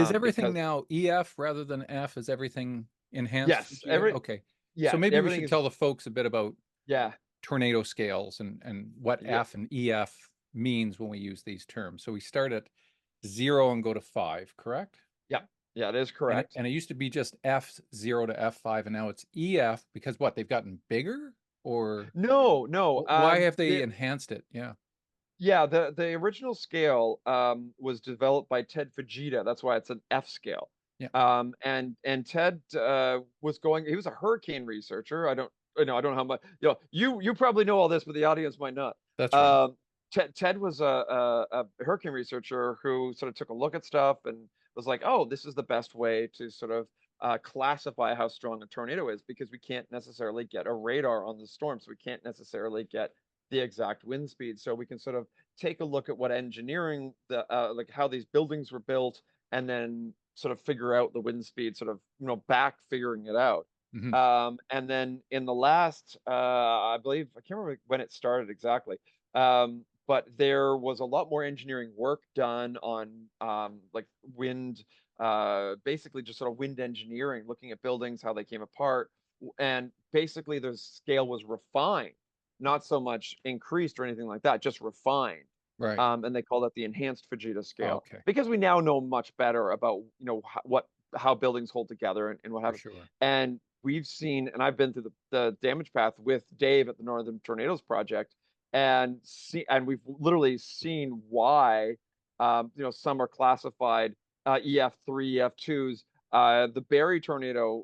Is everything because now EF rather than F? Is everything enhanced yes, Fujita? Okay. So maybe we everything should is, tell the folks a bit about yeah, tornado scales and what yeah, F and EF means when we use these terms. So we start at 0 and go to 5, correct? yeah, yeah, it is And it, correct. and it used to be just F0 to F5, and now it's EF because what? They've gotten bigger, or No, no. why have they enhanced it? Yeah. Yeah, the original scale was developed by Ted Fujita. That's why it's an F scale. Yeah, And Ted was going. He was a hurricane researcher. I don't know how much. You probably know all this, but the audience might not. that's right. Um, Ted was a hurricane researcher who sort of took a look at stuff and was like, oh, this is the best way to sort of classify how strong a tornado is because we can't necessarily get a radar on the storm, so we can't necessarily get the exact wind speed. So we can sort of take a look at what engineering like how these buildings were built, and then sort of figure out the wind speed, sort of back figuring it out. Hmm. And then in the last, I believe I can't remember when it started exactly, but there was a lot more engineering work done on like wind, basically just sort of wind engineering, looking at buildings, how they came apart, and basically the scale was refined, not so much increased or anything like that, just refined. Right. And they call that the enhanced Fujita scale Okay. because we now know much better about how buildings hold together and what For have you. sure. And we've seen, and I've been through the damage path with Dave at the Northern Tornadoes Project, and we've literally seen why some are classified EF3, EF2s. The Barry tornado,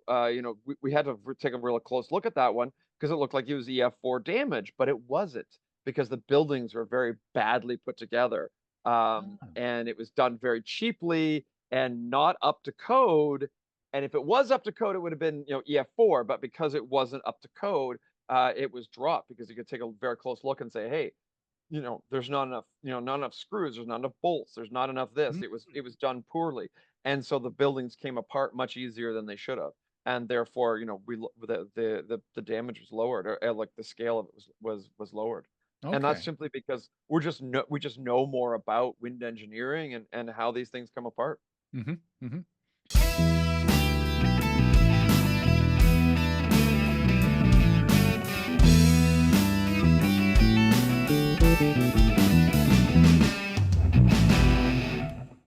we had to take a real close look at that one because it looked like it was EF4 damage, but it wasn't because the buildings were very badly put together. Ah, And it was done very cheaply and not up to code. And if it was up to code, it would have been, EF4, but because it wasn't up to code, it was dropped because you could take a very close look and say, hey, there's not enough, not enough screws, there's not enough bolts, there's not enough this. mm, It was done poorly. And so the buildings came apart much easier than they should have. And therefore, the damage was lowered, or like the scale of it was lowered. And that's okay. simply because we just know more about wind engineering and how these things come apart. Hmm. Hmm.